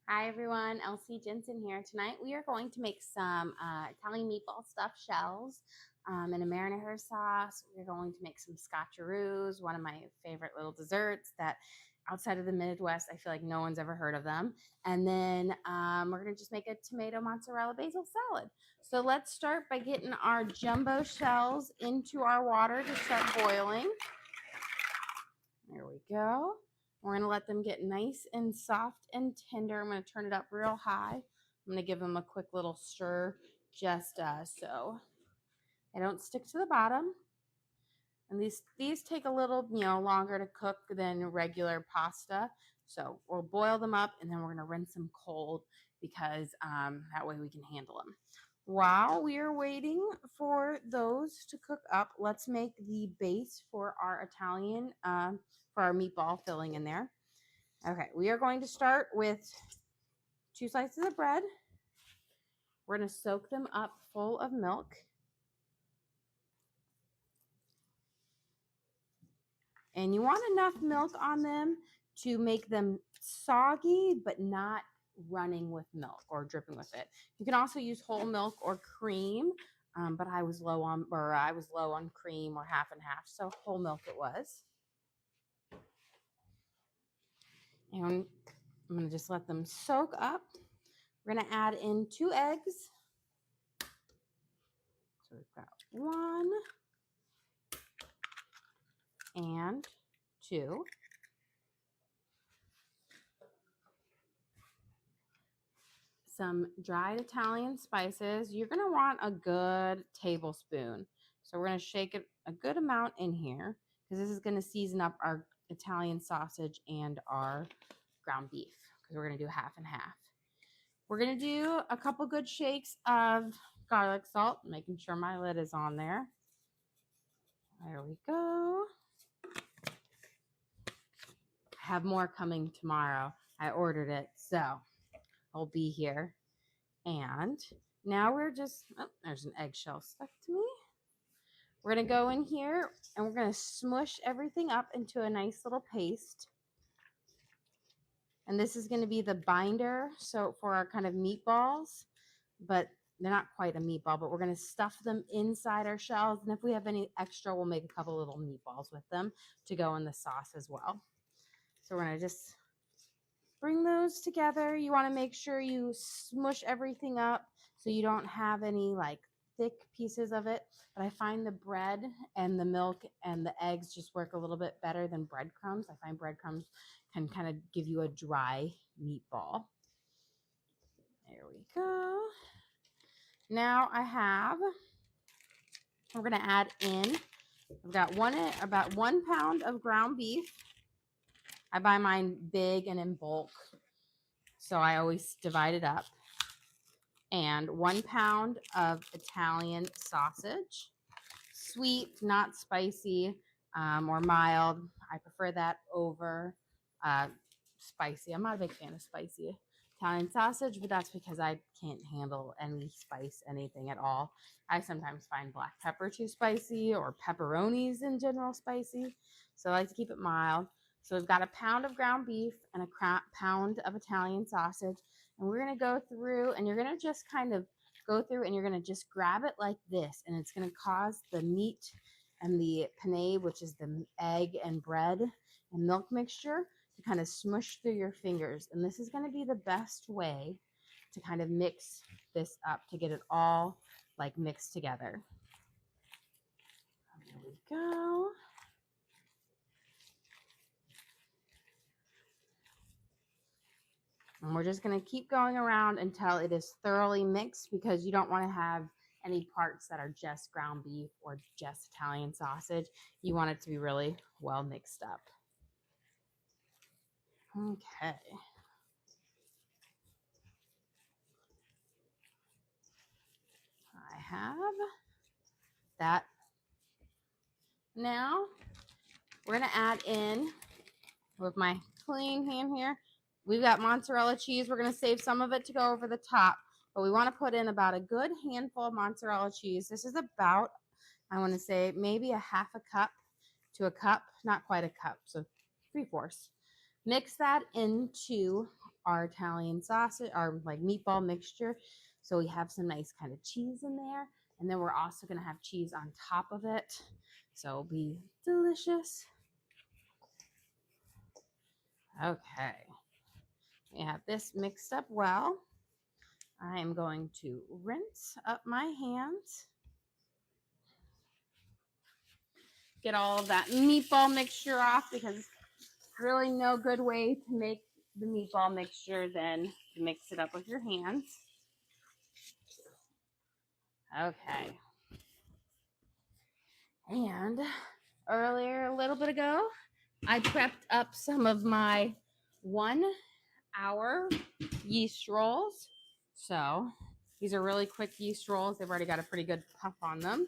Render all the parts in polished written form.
Hi everyone, Elsie Jensen here. Tonight we are going to make some Italian meatball stuffed shells in a marinara sauce. We're going to make some scotcheroos, one of my favorite little desserts that outside of the Midwest, I feel like no one's ever heard of them. And then we're going to just make a tomato mozzarella basil salad. So let's start by getting our jumbo shells into our water to start boiling. There we go. We're going to let them get nice and soft and tender. I'm going to turn it up real high. I'm going to give them a quick little stir just so they don't stick to the bottom. And these take a little, longer to cook than regular pasta. So we'll boil them up and then we're going to rinse them cold because that way we can handle them. While we are waiting for those to cook up, let's make the base for our Italian, for our meatball filling in there. Okay, we are going to start with 2 slices of bread. We're going to soak them up full of milk. And you want enough milk on them to make them soggy, but not running with milk or dripping with it. You can also use whole milk or cream, but I was low on cream or half and half, so whole milk it was. And I'm going to just let them soak up. We're going to add in 2 eggs. So we've got 1 and 2. Some dried Italian spices. You're going to want a good tablespoon. So we're going to shake it a good amount in here because this is going to season up our Italian sausage and our ground beef because we're going to do half and half. We're going to do a couple good shakes of garlic salt, making sure my lid is on there. There we go. I have more coming tomorrow. I ordered it, so I'll be here. And now we're just, oh, there's an eggshell stuck to me. We're going to go in here and we're going to smush everything up into a nice little paste. And this is going to be the binder, so for our kind of meatballs, but they're not quite a meatball, but we're going to stuff them inside our shells. And if we have any extra, we'll make a couple little meatballs with them to go in the sauce as well. So we're going to just bring those together. You want to make sure you smush everything up so you don't have any like thick pieces of it. But I find the bread and the milk and the eggs just work a little bit better than breadcrumbs. I find breadcrumbs can kind of give you a dry meatball. There we go. Now we're going to add in, I've got about 1 pound of ground beef. I buy mine big and in bulk, so I always divide it up. And 1 pound of Italian sausage, sweet, not spicy, or mild. I prefer that over spicy. I'm not a big fan of spicy Italian sausage, but that's because I can't handle any spice, anything at all. I sometimes find black pepper too spicy or pepperonis in general spicy, so I like to keep it mild. So we've got a pound of ground beef and a pound of Italian sausage. And we're going to go through and you're going to just kind of go through and you're going to just grab it like this. And it's going to cause the meat and the penne, which is the egg and bread and milk mixture, to kind of smush through your fingers. And this is going to be the best way to kind of mix this up to get it all like mixed together. There we go. And we're just going to keep going around until it is thoroughly mixed because you don't want to have any parts that are just ground beef or just Italian sausage. You want it to be really well mixed up. Okay. I have that. Now we're going to add in, with my clean hand here, we've got mozzarella cheese. We're going to save some of it to go over the top, but we want to put in about a good handful of mozzarella cheese. This is about, I want to say, maybe a half a cup to a cup, not quite a cup, so 3/4. Mix that into our Italian sausage, our like meatball mixture. So we have some nice kind of cheese in there. And then we're also going to have cheese on top of it. So it'll be delicious. Okay. We have this mixed up well. I am going to rinse up my hands. Get all of that meatball mixture off, because there's really no good way to make the meatball mixture than to mix it up with your hands. Okay. And earlier, a little bit ago, I prepped up some of my 1 hour yeast rolls. So these are really quick yeast rolls. They've already got a pretty good puff on them.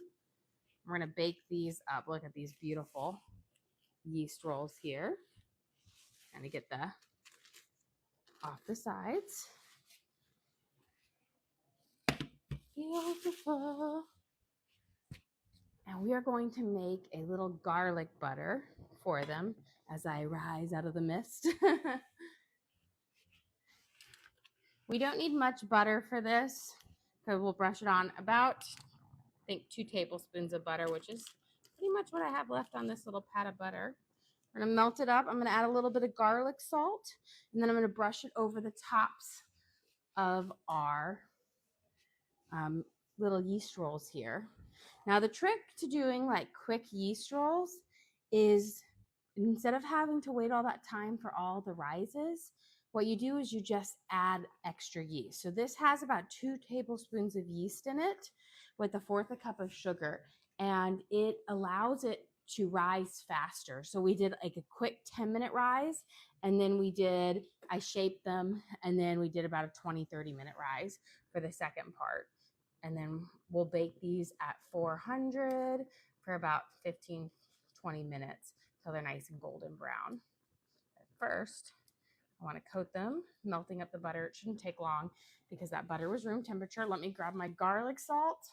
We're going to bake these up. Look at these beautiful yeast rolls here. Kind of get the off the sides. Beautiful. And we are going to make a little garlic butter for them as I rise out of the mist. We don't need much butter for this, because we'll brush it on about, I think, 2 tablespoons of butter, which is pretty much what I have left on this little pat of butter. We're going to melt it up. I'm going to add a little bit of garlic salt, and then I'm going to brush it over the tops of our little yeast rolls here. Now, the trick to doing like quick yeast rolls is, instead of having to wait all that time for all the rises, what you do is you just add extra yeast. So this has about 2 tablespoons of yeast in it with 1/4 cup of sugar, and it allows it to rise faster. So we did like a quick 10-minute rise, and then I shaped them, and then we did about a 20-30 minute rise for the second part. And then we'll bake these at 400 for about 15-20 minutes till they're nice and golden brown. At first, I want to coat them, melting up the butter. It shouldn't take long because that butter was room temperature. Let me grab my garlic salt.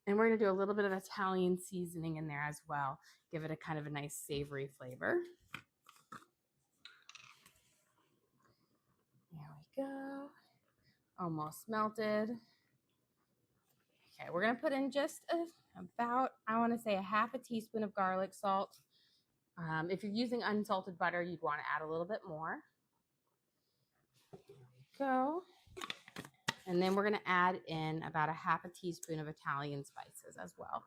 And we're going to do a little bit of Italian seasoning in there as well. Give it a kind of a nice savory flavor. There we go. Almost melted. Okay, we're going to put in just about, I want to say, a 1/2 teaspoon of garlic salt. If you're using unsalted butter, you'd want to add a little bit more. There we go. And then we're going to add in about a 1/2 teaspoon of Italian spices as well.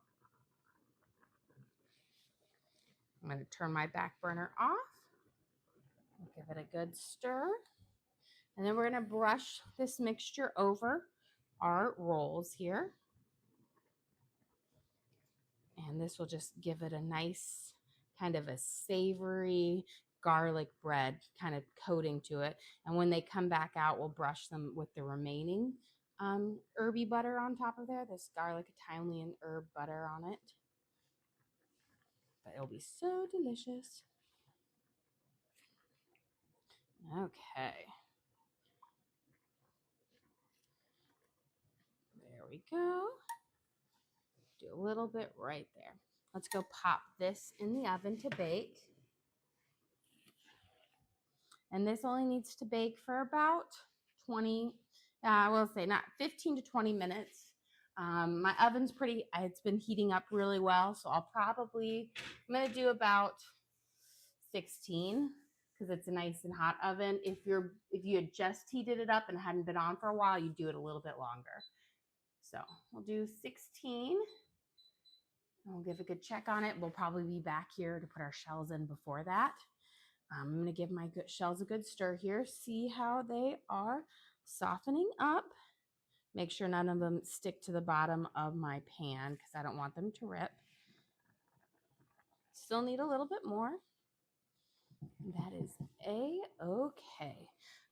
I'm going to turn my back burner off. Give it a good stir. And then we're going to brush this mixture over our rolls here. And this will just give it a nice kind of a savory garlic bread kind of coating to it. And when they come back out, we'll brush them with the remaining herby butter on top of there, this garlic Italian herb butter on it. But it'll be so delicious. Okay. There we go. Do a little bit right there. Let's go pop this in the oven to bake. And this only needs to bake for about 20, I will say not 15 to 20 minutes. My oven's it's been heating up really well. So I'm going to do about 16 because it's a nice and hot oven. If you had just heated it up and hadn't been on for a while, you do it a little bit longer. So we'll do 16. And we'll give a good check on it. We'll probably be back here to put our shells in before that. I'm going to give my shells a good stir here. See how they are softening up. Make sure none of them stick to the bottom of my pan because I don't want them to rip. Still need a little bit more. That is A-okay.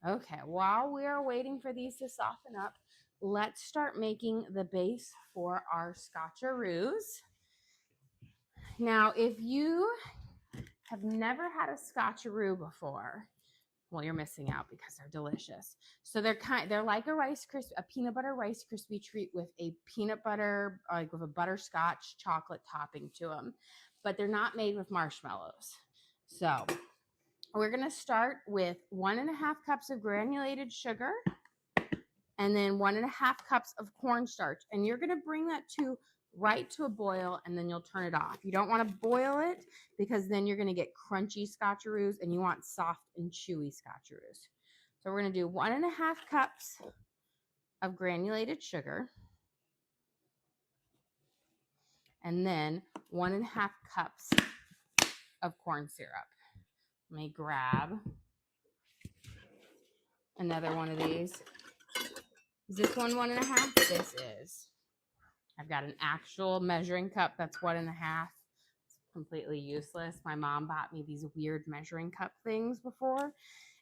Okay, while we are waiting for these to soften up, let's start making the base for our scotcheroos. Now, if you have never had a scotcheroo before, well, you're missing out because they're delicious. So they're like a peanut butter Rice Krispie treat with a peanut butter, like with a butterscotch chocolate topping to them, but they're not made with marshmallows. So We're going to start with 1.5 cups of granulated sugar and then 1.5 cups of cornstarch. And you're going to bring that to right to a boil, and then you'll turn it off. You don't want to boil it because then you're going to get crunchy scotcheroos, and you want soft and chewy scotcheroos. So we're going to do 1.5 cups of granulated sugar, and then 1.5 cups of corn syrup. Let me grab another one of these. Is this one 1.5? This is. I've got an actual measuring cup that's 1.5. It's completely useless. My mom bought me these weird measuring cup things before,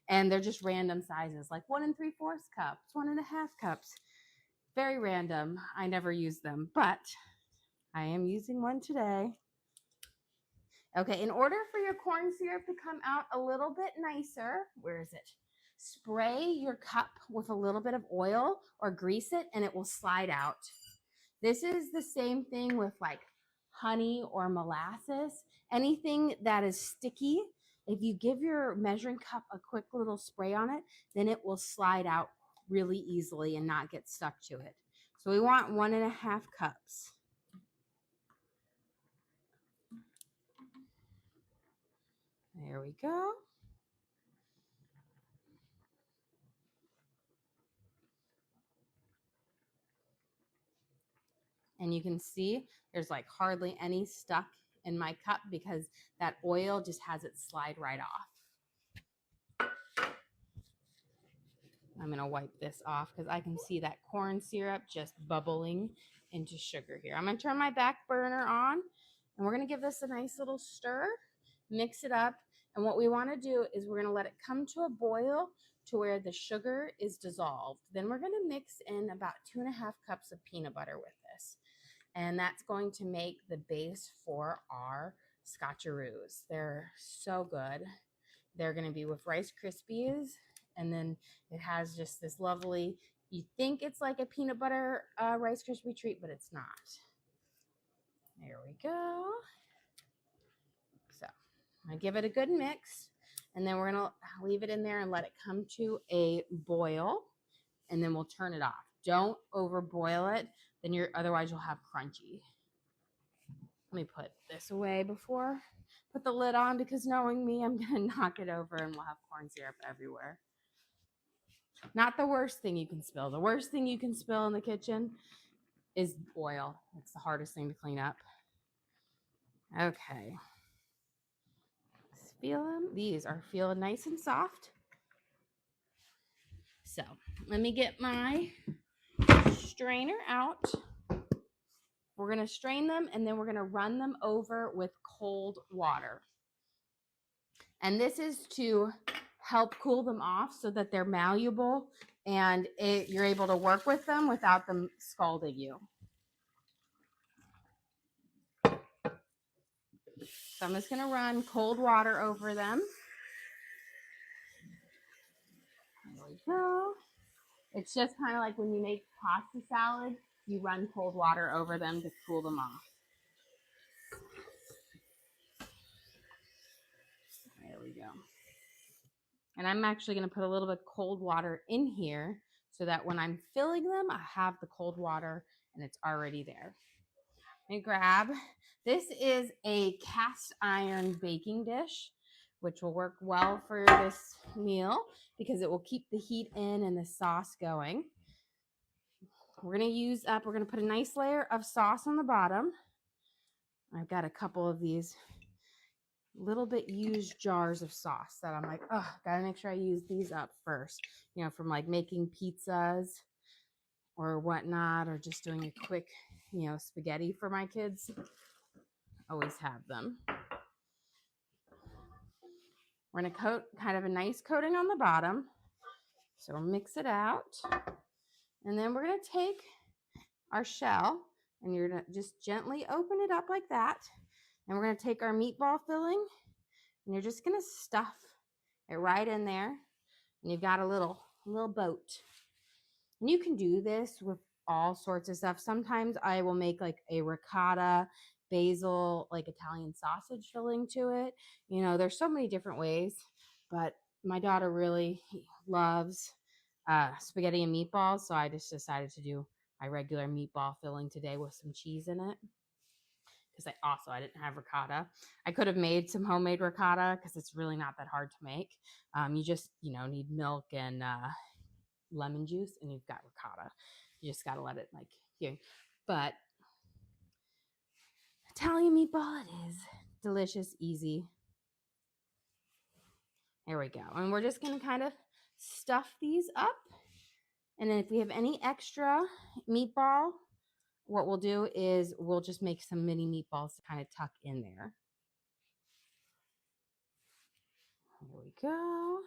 and they're just random sizes, like 1 3/4 cups, 1.5 cups. Very random. I never use them, but I am using one today. Okay, in order for your corn syrup to come out a little bit nicer, where is it? Spray your cup with a little bit of oil or grease it, and it will slide out. This is the same thing with like honey or molasses. Anything that is sticky, if you give your measuring cup a quick little spray on it, then it will slide out really easily and not get stuck to it. So we want 1.5 cups. There we go. And you can see there's like hardly any stuck in my cup because that oil just has it slide right off. I'm going to wipe this off because I can see that corn syrup just bubbling into sugar here. I'm going to turn my back burner on, and we're going to give this a nice little stir, mix it up. And what we want to do is we're going to let it come to a boil to where the sugar is dissolved. Then we're going to mix in about 2.5 cups of peanut butter with this. And that's going to make the base for our scotcheroos. They're so good. They're going to be with Rice Krispies, and then it has just this lovely, you think it's like a peanut butter Rice Krispie treat, but it's not. There we go. So I'm going to give it a good mix, and then we're going to leave it in there and let it come to a boil, and then we'll turn it off. Don't overboil it, then otherwise you'll have crunchy. Let me put this away before I put the lid on, because knowing me, I'm going to knock it over and we'll have corn syrup everywhere. Not the worst thing you can spill. The worst thing you can spill in the kitchen is oil. It's the hardest thing to clean up. Okay. Let's feel them. These are feeling nice and soft. So let me get my strainer out. We're going to strain them, and then we're going to run them over with cold water. And this is to help cool them off so that they're malleable and you're able to work with them without them scalding you. So I'm just going to run cold water over them. There we go. It's just kind of like when you make pasta salad, you run cold water over them to cool them off. There we go. And I'm actually going to put a little bit of cold water in here so that when I'm filling them, I have the cold water and it's already there. And grab, this is a cast iron baking dish, which will work well for this meal because it will keep the heat in and the sauce going. We're going to put a nice layer of sauce on the bottom. I've got a couple of these little bit used jars of sauce that I'm like, oh, gotta make sure I use these up first, from like making pizzas or whatnot, or just doing a quick, spaghetti for my kids. Always have them. We're gonna coat kind of a nice coating on the bottom. So we'll mix it out. And then we're gonna take our shell, and you're gonna just gently open it up like that. And we're gonna take our meatball filling, and you're just gonna stuff it right in there. And you've got a little boat. And you can do this with all sorts of stuff. Sometimes I will make like a ricotta, basil, like Italian sausage filling to it. There's so many different ways. but my daughter really loves spaghetti and meatballs, so I just decided to do my regular meatball filling today with some cheese in it. Because I didn't have ricotta. I could have made some homemade ricotta because it's really not that hard to make. You just need milk and lemon juice, and you've got ricotta. You just gotta let it But Italian meatball, it is delicious, easy. There we go. And we're just gonna kind of stuff these up. And then if we have any extra meatball, what we'll do is we'll just make some mini meatballs to kind of tuck in there. Here we go.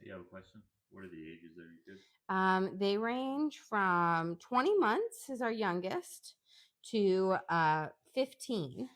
You have a question? What are the ages of your kids? They range from 20 months is our youngest to 15.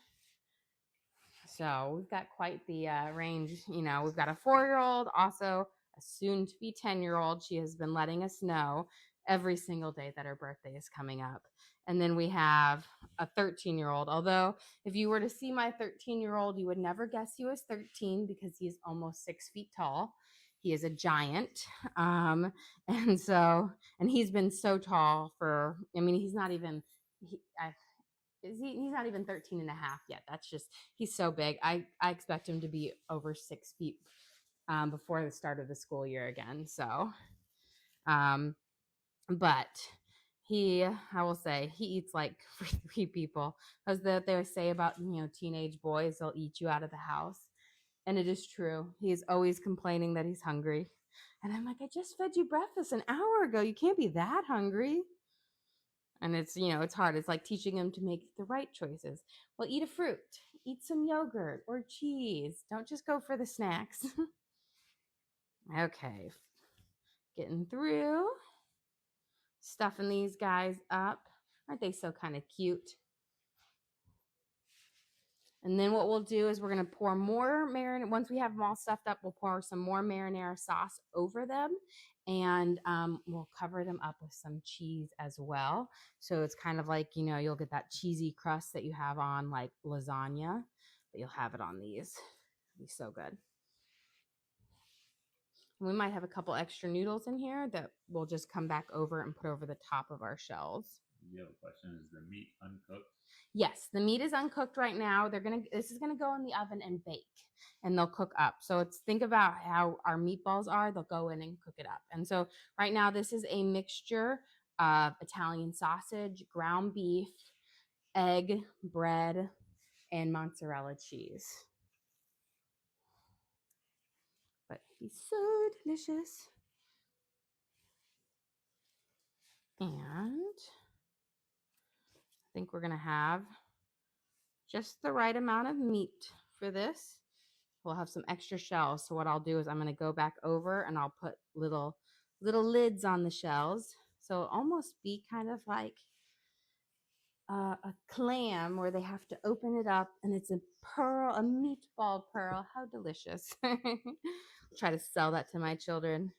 So we've got quite the range. We've got a 4-year-old, also a soon-to-be 10-year-old. She has been letting us know every single day that her birthday is coming up. And then we have a 13-year-old. Although if you were to see my 13-year-old, you would never guess he was 13 because he's almost 6 feet tall. He is a giant. And he's been so tall he's not even, he's not even 13 and a half yet. That's just, he's so big. I expect him to be over 6 feet before the start of the school year again. So, but I will say, he eats like for 3 people. As they say about, teenage boys, they'll eat you out of the house. And it is true. He is always complaining that he's hungry. And I'm like, I just fed you breakfast an hour ago. You can't be that hungry. And it's, it's hard. It's like teaching him to make the right choices. Well, eat a fruit, eat some yogurt or cheese. Don't just go for the snacks. Okay. Getting through. Stuffing these guys up. Aren't they so kind of cute? And then what we'll do is we're going to pour more marinara. Once we have them all stuffed up, we'll pour some more marinara sauce over them. And we'll cover them up with some cheese as well. So it's kind of like, you'll get that cheesy crust that you have on like lasagna, but you'll have it on these. It'll be so good. We might have a couple extra noodles in here that we'll just come back over and put over the top of our shells. You have a question. Is the meat uncooked? Yes, the meat is uncooked right now. This is gonna go in the oven and bake, and they'll cook up. So think about how our meatballs are. They'll go in and cook it up. And so right now, this is a mixture of Italian sausage, ground beef, egg, bread, and mozzarella cheese. But he's so delicious. And I think we're gonna have just the right amount of meat for this. We'll have some extra shells. So what I'll do is I'm going to go back over and I'll put little lids on the shells. So it'll almost be kind of like a clam where they have to open it up and it's a meatball pearl. How delicious. I'll try to sell that to my children.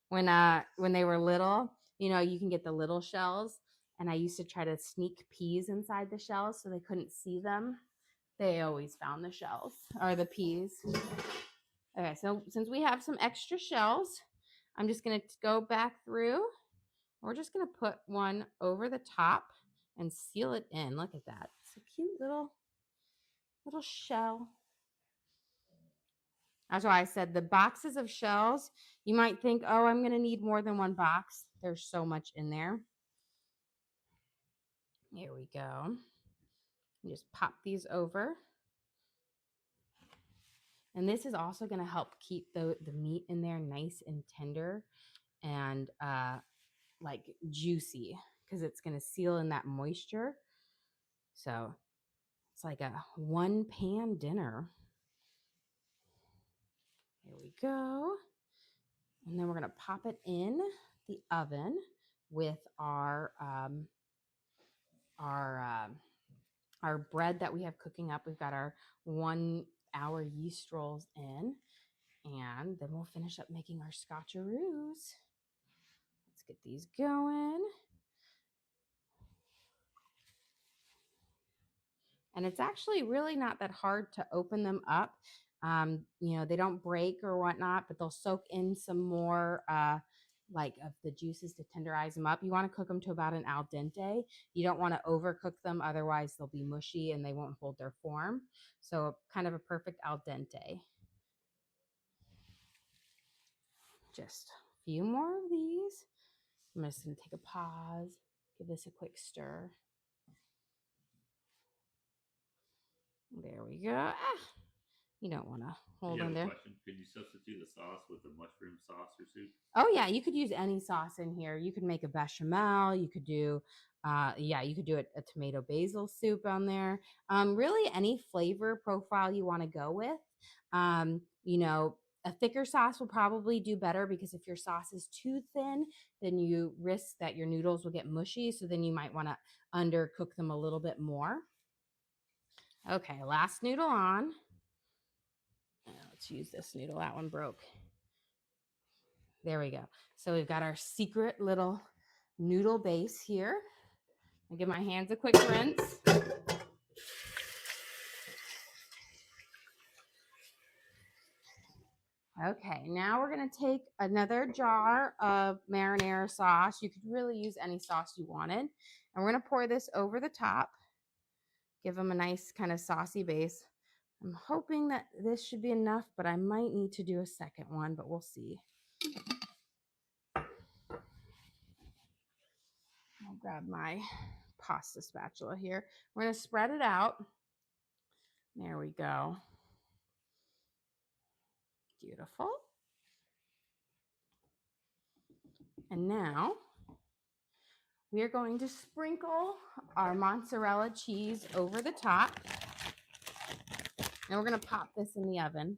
When they were little, you can get the little shells, and I used to try to sneak peas inside the shells so they couldn't see them. They always found the shells or the peas. Okay, so since we have some extra shells, I'm just going to go back through. We're just going to put one over the top and seal it in. Look at that. It's a cute little shell. That's why I said the boxes of shells, you might think, oh, I'm going to need more than one box. There's so much in there. Here we go. Just pop these over. And this is also going to help keep the meat in there nice and tender and like juicy, because it's going to seal in that moisture. So it's like a 1-pan dinner. Here we go. And then we're going to pop it in the oven with our bread that we have cooking up. We've got our 1-hour yeast rolls in, and then we'll finish up making our scotcheroos. Let's get these going. And it's actually really not that hard to open them up. You know, they don't break or whatnot, but they'll soak in some more like of the juices to tenderize them up. You want to cook them to about an al dente. You don't want to overcook them, otherwise they'll be mushy and they won't hold their form. So kind of a perfect al dente. Just a few more of these. I'm just going to take a pause, give this a quick stir. There we go. You don't want to hold on there. Question. Could you substitute the sauce with a mushroom sauce or soup? Oh yeah, you could use any sauce in here. You could make a bechamel. You could do, you could do a tomato basil soup on there. Really any flavor profile you want to go with. You know, a thicker sauce will probably do better because if your sauce is too thin, then you risk that your noodles will get mushy. So then you might want to undercook them a little bit more. Okay, last noodle on. Let's use this noodle. That one broke. There we go. So we've got our secret little noodle base here. I'll give my hands a quick rinse. Okay, now we're going to take another jar of marinara sauce. You could really use any sauce you wanted. And we're going to pour this over the top. Give them a nice kind of saucy base. I'm hoping that this should be enough, but I might need to do a second one, but we'll see. I'll grab my pasta spatula here. We're going to spread it out. There we go. Beautiful. And now we are going to sprinkle our mozzarella cheese over the top. And we're going to pop this in the oven.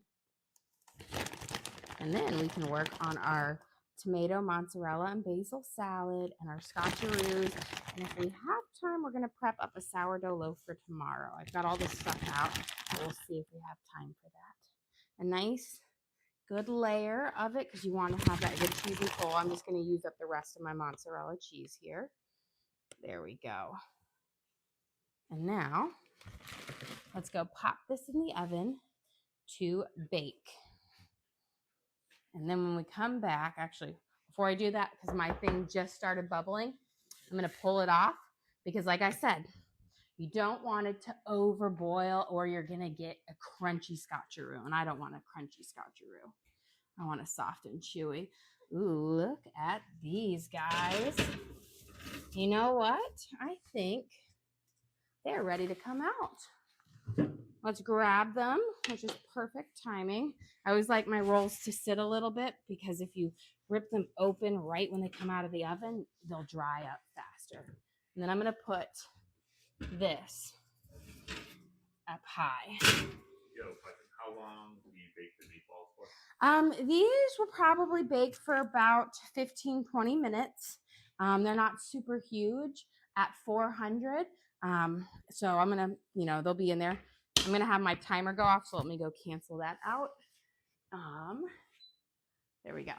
And then we can work on our tomato, mozzarella, and basil salad and our scotcheroos. And if we have time, we're going to prep up a sourdough loaf for tomorrow. I've got all this stuff out. So we'll see if we have time for that. A nice, good layer of it because you want to have that good cheesy pull. I'm just going to use up the rest of my mozzarella cheese here. There we go. And now let's go pop this in the oven to bake. And then when we come back, actually, before I do that, because my thing just started bubbling, I'm going to pull it off because like I said, you don't want it to overboil or you're going to get a crunchy scotcheroo. And I don't want a crunchy scotcheroo. I want a soft and chewy. Ooh, look at these guys. You know what? I think they're ready to come out. Let's grab them, which is perfect timing. I always like my rolls to sit a little bit because if you rip them open right when they come out of the oven, they'll dry up faster. And then I'm going to put this up high. How long do you bake the meatballs for? These will probably bake for about 15-20 minutes. They're not super huge at 400. So I'm going to, they'll be in there. I'm going to have my timer go off, so let me go cancel that out. There we go.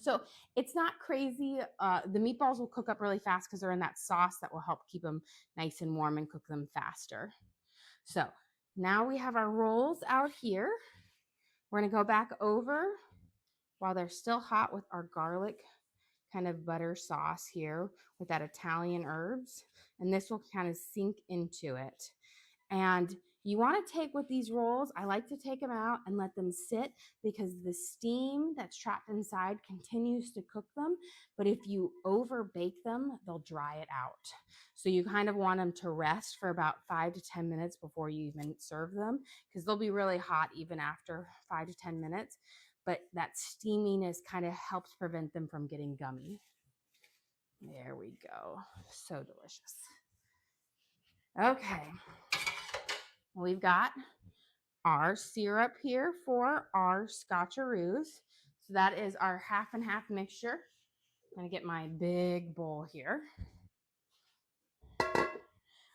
So it's not crazy. The meatballs will cook up really fast because they're in that sauce that will help keep them nice and warm and cook them faster. So now we have our rolls out here. We're going to go back over while they're still hot with our garlic kind of butter sauce here with that Italian herbs. And this will kind of sink into it. And you want to take with these rolls, I like to take them out and let them sit because the steam that's trapped inside continues to cook them. But if you over bake them, they'll dry it out. So you kind of want them to rest for about 5 to 10 minutes before you even serve them because they'll be really hot even after 5 to 10 minutes. But that steaminess kind of helps prevent them from getting gummy. There we go. So delicious. Okay. We've got our syrup here for our scotcheroos. So that is our half and half mixture. I'm going to get my big bowl here.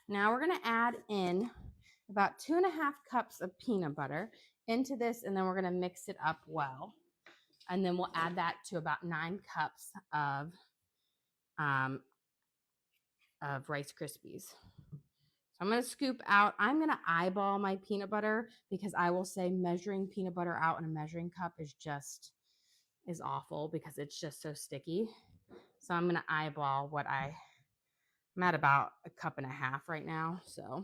Now we're going to add in about 2.5 cups of peanut butter into this, and then we're going to mix it up well. And then we'll add that to about 9 cups of Rice Krispies. So I'm going to scoop out. I'm going to eyeball my peanut butter because I will say measuring peanut butter out in a measuring cup is awful because it's just so sticky. So I'm going to eyeball I'm at about a cup and a half right now. So,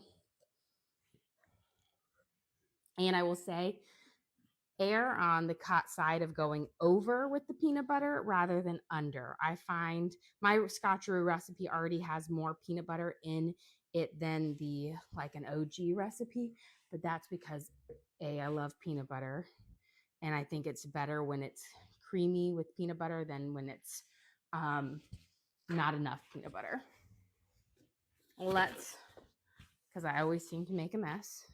and I will say err on the side of going over with the peanut butter rather than under. I find my Scotcheroo recipe already has more peanut butter in it than an OG recipe, but that's because I love peanut butter, and I think it's better when it's creamy with peanut butter than when it's not enough peanut butter. Because I always seem to make a mess.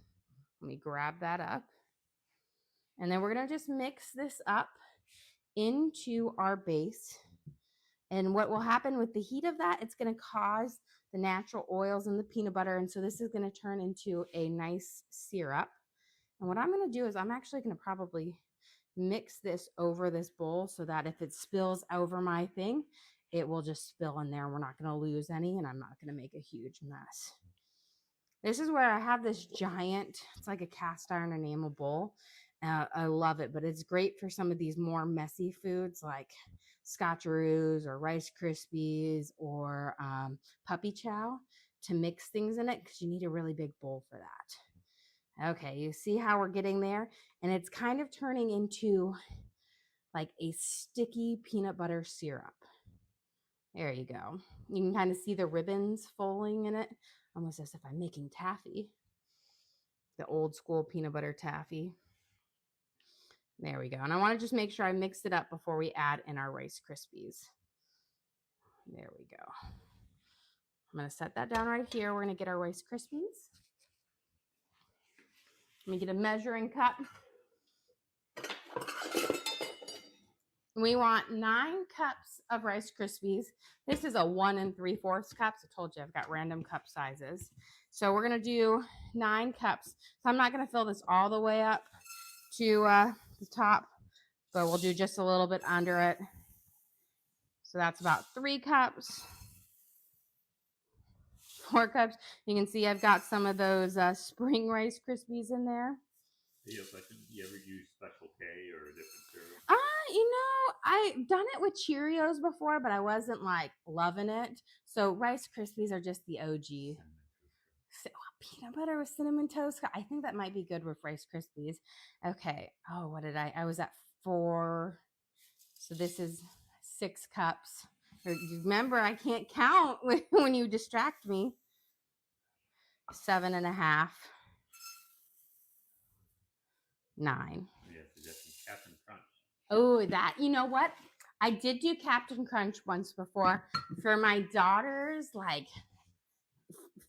Let me grab that up. And then we're going to just mix this up into our base. And what will happen with the heat of that, it's going to cause the natural oils in the peanut butter. And so this is going to turn into a nice syrup. And what I'm going to do is I'm actually going to probably mix this over this bowl so that if it spills over my thing, it will just spill in there. We're not going to lose any, and I'm not going to make a huge mess. This is where I have this giant, it's like a cast iron enamel bowl. I love it, but it's great for some of these more messy foods like Scotcheroos or Rice Krispies or puppy chow to mix things in it because you need a really big bowl for that. Okay, you see how we're getting there? And it's kind of turning into like a sticky peanut butter syrup. There you go. You can kind of see the ribbons falling in it, almost as if I'm making taffy. The old school peanut butter taffy. There we go. And I want to just make sure I mix it up before we add in our Rice Krispies. There we go. I'm going to set that down right here. We're going to get our Rice Krispies. Let me get a measuring cup. We want 9 cups of Rice Krispies. This is a 1 3/4 cups. I told you I've got random cup sizes. So we're going to do 9 cups. So I'm not going to fill this all the way up to the top, but we'll do just a little bit under it. So that's about 3 cups, 4 cups. You can see I've got some of those spring Rice Krispies in there. You ever use Special K or a different syrup? I've done it with Cheerios before, but I wasn't like loving it. So Rice Krispies are just the OG. Peanut butter with cinnamon toast. I think that might be good with Rice Krispies. Okay. Oh, what did I was at 4. So this is 6 cups. Remember, I can't count when you distract me. 7.5. 9. Yeah, Captain Crunch. Oh, you know what? I did do Captain Crunch once before for my daughter's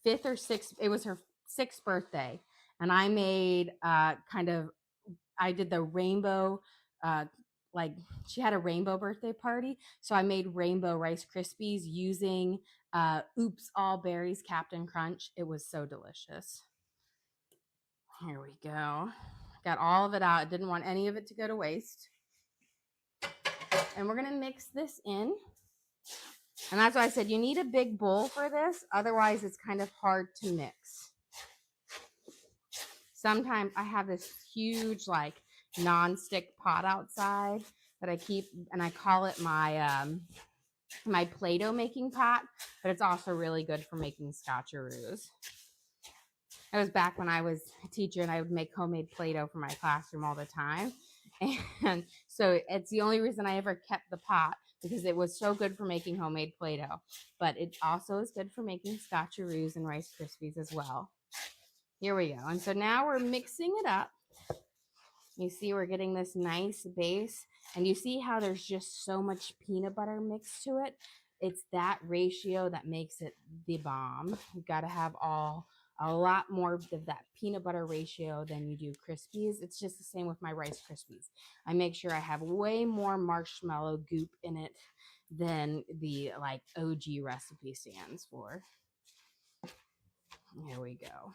5th or 6th. It was her 6th birthday, and I made I did the rainbow. She had a rainbow birthday party, so I made rainbow Rice Krispies using Oops All Berries Captain Crunch. It was so delicious. Here we go. Got all of it out. I didn't want any of it to go to waste. And we're going to mix this in. And that's why I said you need a big bowl for this. Otherwise, it's kind of hard to mix. Sometimes I have this huge, non-stick pot outside that I keep, and I call it my my Play-Doh making pot. But it's also really good for making Scotcheroos. It was back when I was a teacher and I would make homemade Play-Doh for my classroom all the time. And so it's the only reason I ever kept the pot, because it was so good for making homemade Play-Doh. But it also is good for making Scotcheroos and Rice Krispies as well. Here we go. And so now we're mixing it up. You see we're getting this nice base. And you see how there's just so much peanut butter mixed to it. It's that ratio that makes it the bomb. You've got to have a lot more of that peanut butter ratio than you do Krispies. It's just the same with my Rice Krispies. I make sure I have way more marshmallow goop in it than the OG recipe stands for. Here we go.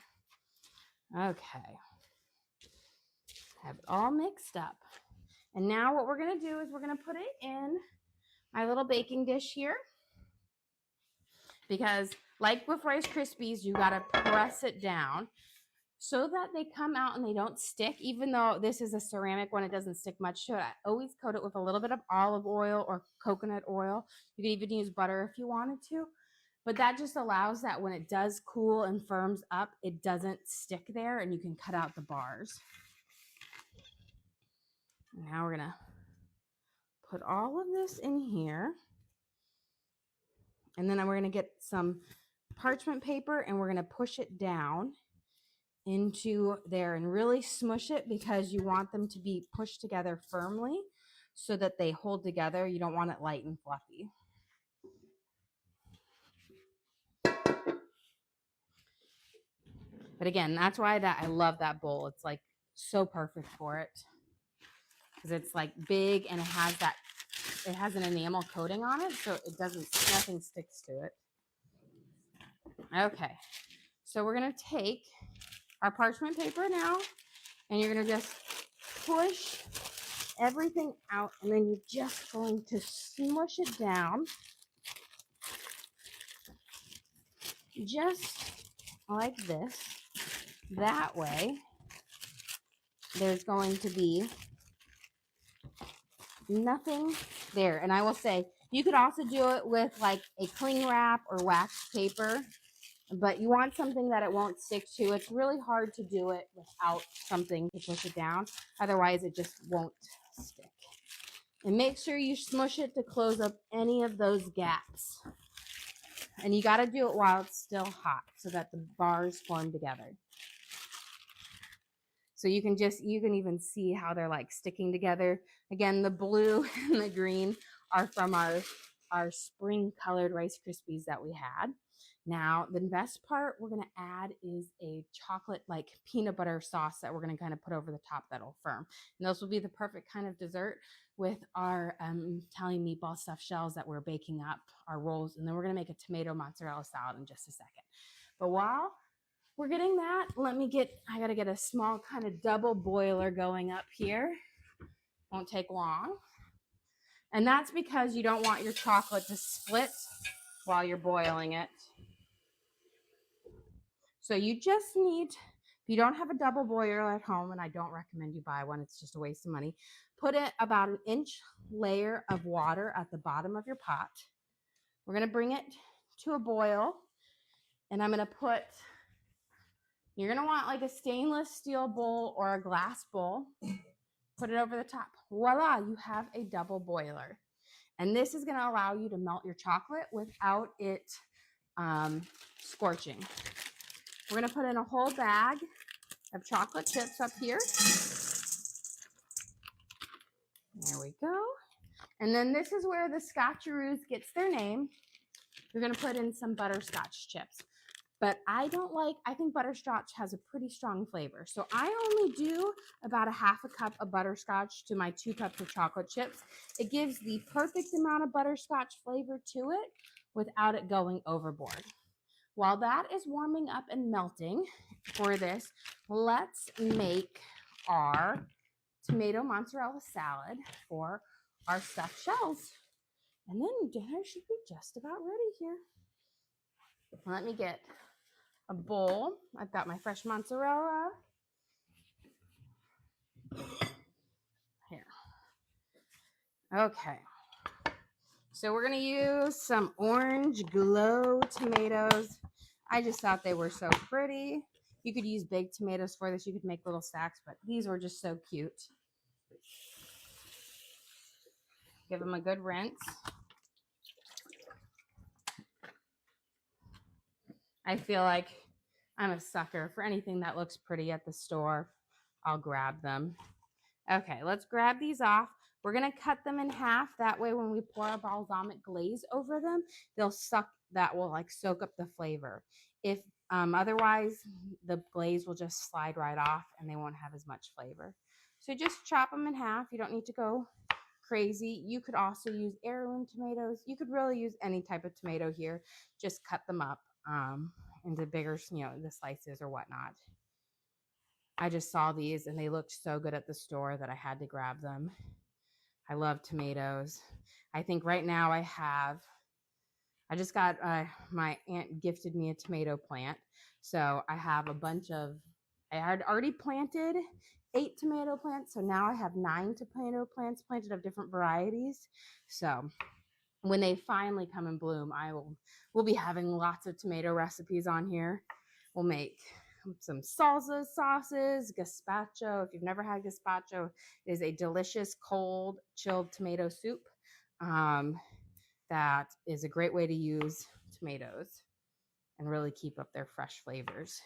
Okay. Have it all mixed up. And now what we're going to do is we're going to put it in my little baking dish here, because Like with Rice Krispies, you got to press it down so that they come out and they don't stick. Even though this is a ceramic one, it doesn't stick much to it. I always coat it with a little bit of olive oil or coconut oil. You can even use butter if you wanted to. But that just allows that when it does cool and firms up, it doesn't stick there and you can cut out the bars. Now we're going to put all of this in here. And then we're going to get some parchment paper and we're going to push it down into there and really smush it because you want them to be pushed together firmly so that they hold together. You don't want it light and fluffy. But again, that's why I love that bowl. It's like so perfect for it because it's like big and it has an enamel coating on it, so it doesn't, nothing sticks to it. Okay, so we're gonna take our parchment paper now, and you're gonna just push everything out, and then you're just going to smush it down, just like this. That way, there's going to be nothing there. And I will say, you could also do it with like a cling wrap or wax paper, but you want something that it won't stick to. It's really hard to do it without something to push it down. Otherwise, it just won't stick. And make sure you smush it to close up any of those gaps. And you got to do it while it's still hot so that the bars form together. So you can even see how they're like sticking together. Again, the blue and the green are from our spring colored Rice Krispies that we had. Now, the best part we're going to add is a chocolate like peanut butter sauce that we're going to kind of put over the top that'll firm. And those will be the perfect kind of dessert with our Italian meatball stuffed shells that we're baking up, our rolls. And then we're going to make a tomato mozzarella salad in just a second. But while we're getting that, I got to get a small kind of double boiler going up here. Won't take long. And that's because you don't want your chocolate to split while you're boiling it. So you just need, if you don't have a double boiler at home, and I don't recommend you buy one, it's just a waste of money, put it about an inch layer of water at the bottom of your pot. We're going to bring it to a boil, and I'm going to put, you're going to want like a stainless steel bowl or a glass bowl. Put it over the top. Voila, you have a double boiler. And this is going to allow you to melt your chocolate without it scorching. We're going to put in a whole bag of chocolate chips up here. There we go. And then this is where the Scotcheroos gets their name. You're going to put in some butterscotch chips. But I think butterscotch has a pretty strong flavor. So I only do about a half a cup of butterscotch to my 2 cups of chocolate chips. It gives the perfect amount of butterscotch flavor to it without it going overboard. While that is warming up and melting for this, let's make our tomato mozzarella salad for our stuffed shells. And then dinner should be just about ready here. Let me get a bowl. I've got my fresh mozzarella. Here. Okay. So we're going to use some orange glow tomatoes. I just thought they were so pretty. You could use big tomatoes for this. You could make little stacks, but these were just so cute. Give them a good rinse. I feel like I'm a sucker for anything that looks pretty at the store. I'll grab them. Okay, let's grab these off. We're going to cut them in half. That way when we pour a balsamic glaze over them, that will like soak up the flavor. If otherwise, the glaze will just slide right off and they won't have as much flavor. So just chop them in half. You don't need to go crazy. You could also use heirloom tomatoes. You could really use any type of tomato here. Just cut them up into bigger, the slices or whatnot. I just saw these and they looked so good at the store that I had to grab them. I love tomatoes. I think right now I have I just got, my aunt gifted me a tomato plant. So I have a bunch of, I had already planted 8 tomato plants. So now I have 9 tomato plants planted of different varieties. So when they finally come and bloom, we'll be having lots of tomato recipes on here. We'll make some salsas, sauces, gazpacho. If you've never had gazpacho, it is a delicious cold chilled tomato soup. That is a great way to use tomatoes and really keep up their fresh flavors.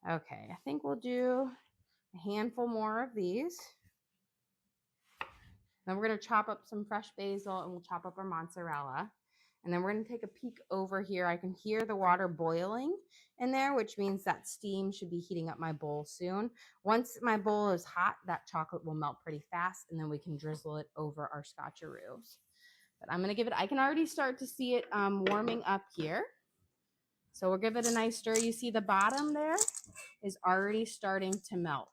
Okay, I think we'll do a handful more of these. Then we're going to chop up some fresh basil and we'll chop up our mozzarella. And then we're going to take a peek over here. I can hear the water boiling in there, which means that steam should be heating up my bowl soon. Once my bowl is hot, that chocolate will melt pretty fast, and then we can drizzle it over our scotcheroos. But I'm going to give it, I can already start to see it warming up here. So we'll give it a nice stir. You see the bottom there is already starting to melt.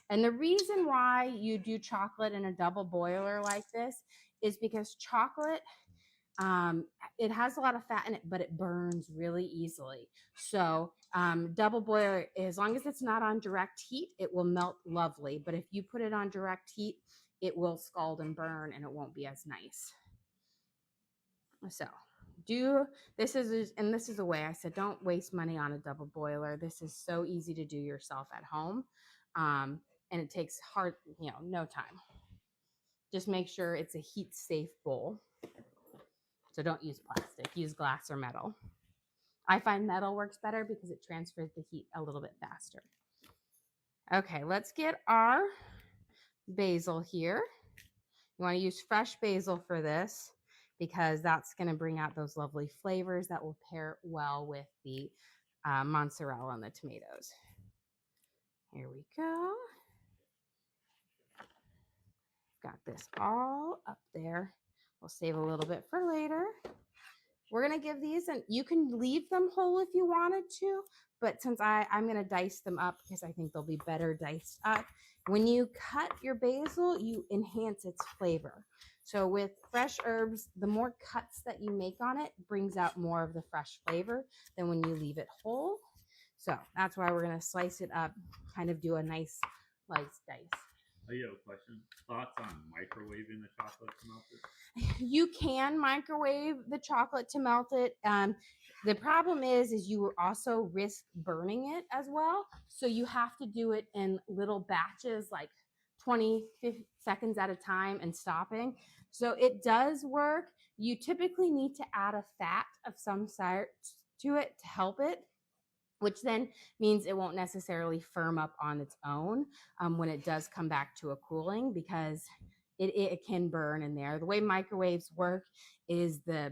And the reason why you do chocolate in a double boiler like this is because chocolate, it has a lot of fat in it, but it burns really easily. So double boiler, as long as it's not on direct heat, it will melt lovely. But if you put it on direct heat, it will scald and burn and it won't be as nice. So this is a way I said, don't waste money on a double boiler. This is so easy to do yourself at home. And it takes no time. Just make sure it's a heat safe bowl. So don't use plastic, use glass or metal. I find metal works better because it transfers the heat a little bit faster. Okay, let's get our basil here. You want to use fresh basil for this because that's going to bring out those lovely flavors that will pair well with the mozzarella and the tomatoes. Here we go. Got this all up there. We'll save a little bit for later. We're going to give these, and you can leave them whole if you wanted to, but since I'm going to dice them up because I think they'll be better diced up. When you cut your basil, you enhance its flavor. So with fresh herbs, the more cuts that you make on it brings out more of the fresh flavor than when you leave it whole. So that's why we're going to slice it up, kind of do a nice slice dice. Oh, you have a question? Thoughts on microwaving the chocolate to melt it? You can microwave the chocolate to melt it. The problem is you also risk burning it as well. So you have to do it in little batches, like 20 seconds at a time and stopping. So it does work. You typically need to add a fat of some sort to it to help it, which then means it won't necessarily firm up on its own when it does come back to a cooling, because it can burn in there. The way microwaves work is the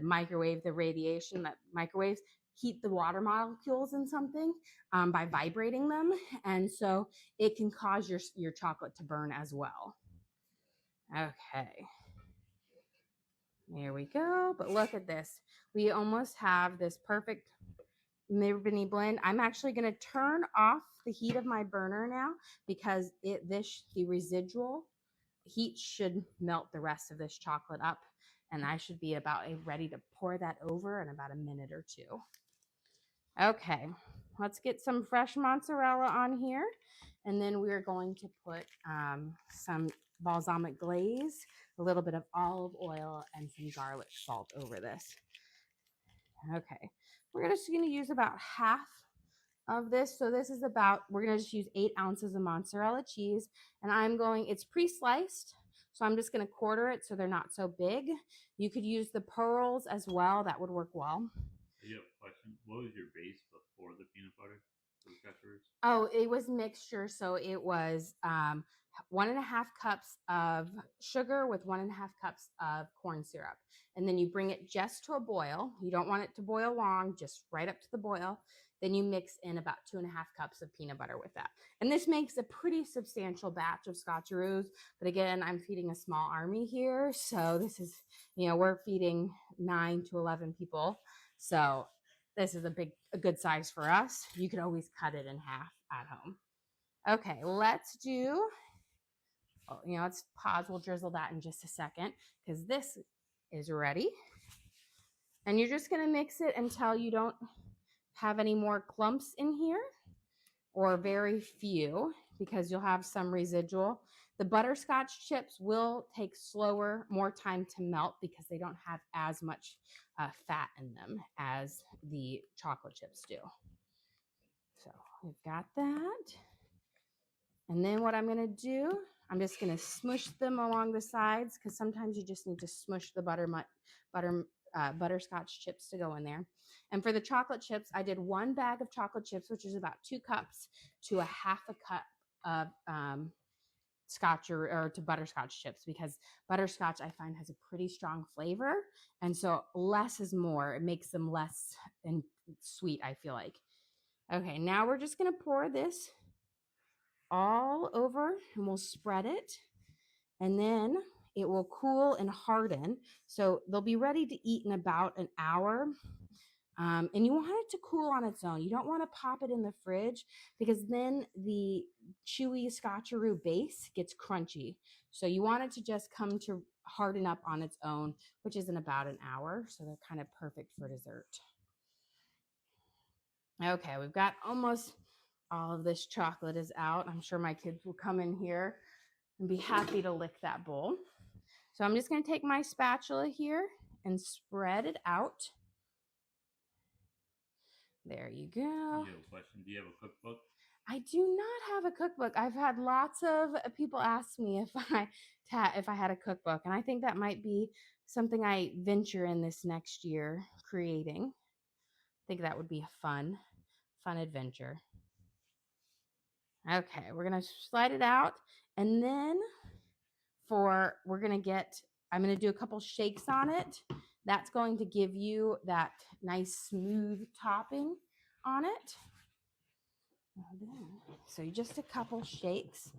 radiation that microwaves heat the water molecules in something by vibrating them. And so it can cause your chocolate to burn as well. Okay. There we go. But look at this. We almost have this perfect mini blend. I'm actually going to turn off the heat of my burner now because the residual heat should melt the rest of this chocolate up, and I should be about ready to pour that over in about a minute or two. Okay, let's get some fresh mozzarella on here, and then we're going to put some balsamic glaze, a little bit of olive oil, and some garlic salt over this. Okay, we're just going to use about half of this. So this is we're going to just use 8 ounces of mozzarella cheese, and it's pre-sliced. So I'm just going to quarter it so they're not so big. You could use the pearls as well. That would work well. You have a question? What was your base before the peanut butter for the Scotcheroos? Oh, it was mixture. So it was 1.5 cups of sugar with 1.5 cups of corn syrup. And then you bring it just to a boil. You don't want it to boil long, just right up to the boil. Then you mix in about 2.5 cups of peanut butter with that. And this makes a pretty substantial batch of Scotcheroos. But again, I'm feeding a small army here. So this is, we're feeding 9 to 11 people. So this is a good size for us. You could always cut it in half at home. Okay, let's pause. We'll drizzle that in just a second because this is ready. And you're just going to mix it until you don't have any more clumps in here, or very few, because you'll have some residual. The butterscotch chips will take slower, more time to melt because they don't have as much fat in them as the chocolate chips do. So we've got that. And then what I'm going to do, I'm just going to smush them along the sides, because sometimes you just need to smush the butterscotch chips to go in there. And for the chocolate chips, I did 1 bag of chocolate chips, which is about 2 cups to a half a cup of to butterscotch chips, because butterscotch I find has a pretty strong flavor, and so less is more. It makes them less and sweet, I feel like. Okay, now we're just going to pour this all over, and we'll spread it, and then it will cool and harden, so they'll be ready to eat in about an hour. And you want it to cool on its own. You don't want to pop it in the fridge, because then the chewy Scotcheroo base gets crunchy. So you want it to just come to harden up on its own, which is in about an hour. So they're kind of perfect for dessert. Okay, we've got almost all of this chocolate is out. I'm sure my kids will come in here and be happy to lick that bowl. So I'm just going to take my spatula here and spread it out. There you go. You have a question. Do you have a cookbook? I do not have a cookbook. I've had lots of people ask me if I had a cookbook, and I think that might be something I venture in this next year creating. I think that would be a fun adventure. Okay, we're gonna slide it out, and then I'm gonna do a couple shakes on it. That's going to give you that nice smooth topping on it. So just a couple shakes.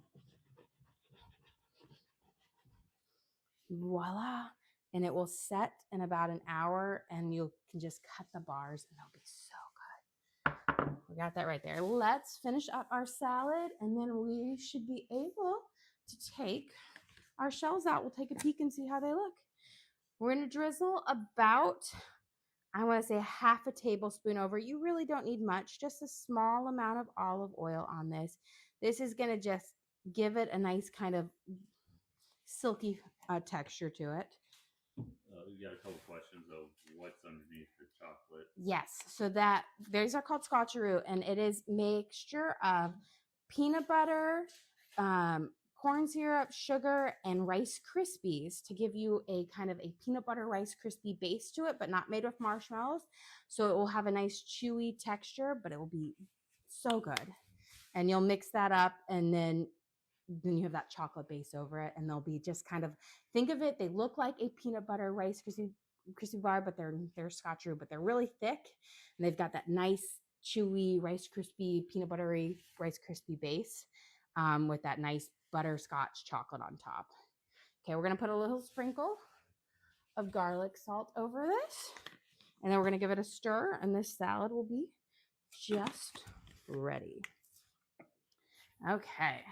Voila. And it will set in about an hour, and you can just cut the bars and they'll be so good. We got that right there. Let's finish up our salad, and then we should be able to take our shells out. We'll take a peek and see how they look. We're going to drizzle about, I want to say, half a tablespoon over. You really don't need much, just a small amount of olive oil on this. This is going to just give it a nice kind of silky texture to it. You got a couple questions of what's underneath the chocolate. Yes, so these are called Scotcheroo, and it is mixture of peanut butter, corn syrup, sugar, and Rice Krispies to give you a kind of a peanut butter Rice Krispie base to it, but not made with marshmallows. So it will have a nice chewy texture, but it will be so good. And you'll mix that up, and then you have that chocolate base over it, and they'll be just kind of, think of it, they look like a peanut butter Rice Krispie bar, but they're Scotcheroo, but they're really thick, and they've got that nice chewy Rice Krispie peanut buttery Rice Krispie base with that nice butterscotch chocolate on top. Okay, we're gonna put a little sprinkle of garlic salt over this, and then we're gonna give it a stir, and this salad will be just ready. Okay.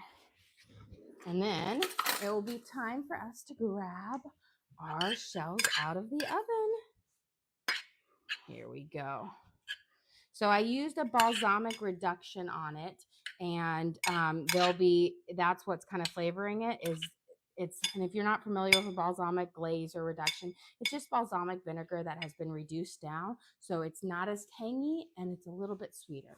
And then it will be time for us to grab our shells out of the oven. Here we go. So I used a balsamic reduction on it, and that's what's kind of flavoring it and if you're not familiar with a balsamic glaze or reduction, it's just balsamic vinegar that has been reduced down. So it's not as tangy, and it's a little bit sweeter.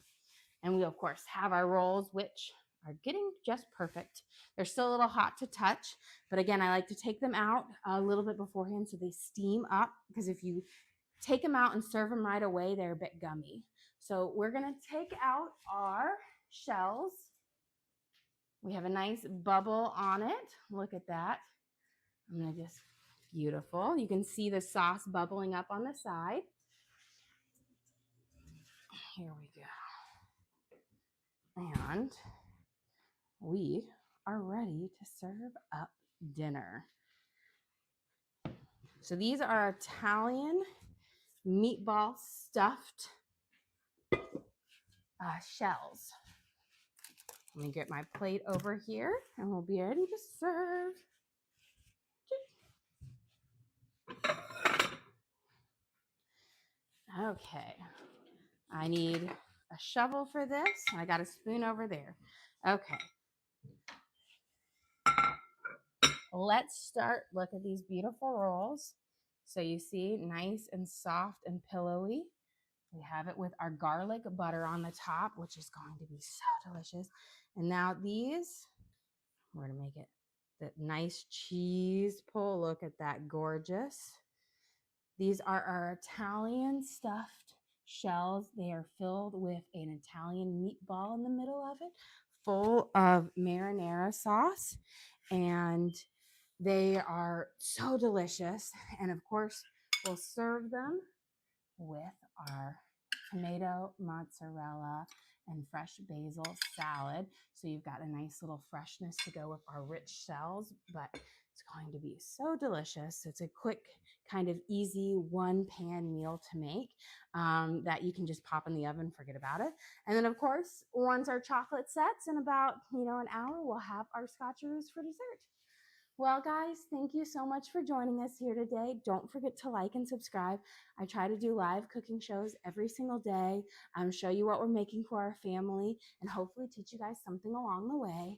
And we, of course, have our rolls, which are getting just perfect. They're still a little hot to touch, but again, I like to take them out a little bit beforehand so they steam up, because if you take them out and serve them right away, they're a bit gummy. So we're gonna take out our shells. We have a nice bubble on it. Look at that. I'm gonna just, beautiful. You can see the sauce bubbling up on the side. Here we go. And we are ready to serve up dinner. So these are Italian meatball stuffed shells. Let me get my plate over here, and we'll be ready to serve. Okay, I need a shovel for this. I got a spoon over there. Okay, let's start. Look at these beautiful rolls. So you see, nice and soft and pillowy. We have it with our garlic butter on the top, which is going to be so delicious. And now these, we're going to make it that nice cheese pull. Look at that, gorgeous. These are our Italian stuffed shells. They are filled with an Italian meatball in the middle of it, full of marinara sauce. And they are so delicious. And of course, we'll serve them with our tomato, mozzarella, and fresh basil salad. So you've got a nice little freshness to go with our rich shells, but it's going to be so delicious. It's a quick, kind of easy one-pan meal to make that you can just pop in the oven, forget about it. And then, of course, once our chocolate sets in about an hour, we'll have our scotcheroos for dessert. Well, guys, thank you so much for joining us here today. Don't forget to like and subscribe. I try to do live cooking shows every single day, show you what we're making for our family, and hopefully teach you guys something along the way.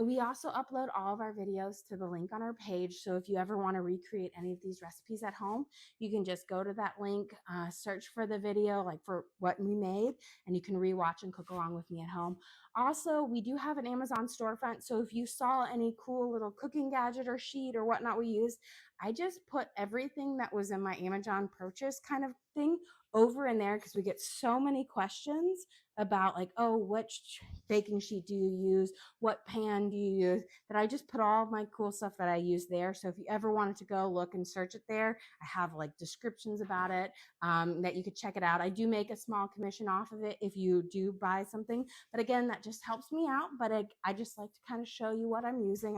We also upload all of our videos to the link on our page, so if you ever want to recreate any of these recipes at home, you can just go to that link, search for the video, like for what we made, and you can rewatch and cook along with me at home. Also, we do have an Amazon storefront, so if you saw any cool little cooking gadget or sheet or whatnot we use, I just put everything that was in my Amazon purchase kind of thing over in there because we get so many questions about like, oh, which baking sheet do you use? What pan do you use? That I just put all of my cool stuff that I use there. So if you ever wanted to go look and search it there, I have like descriptions about it that you could check it out. I do make a small commission off of it if you do buy something. But again, that just helps me out. But I just like to kind of show you what I'm using.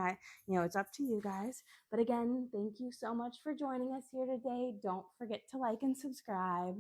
It's up to you guys. But again, thank you so much for joining us here today. Don't forget to like and subscribe.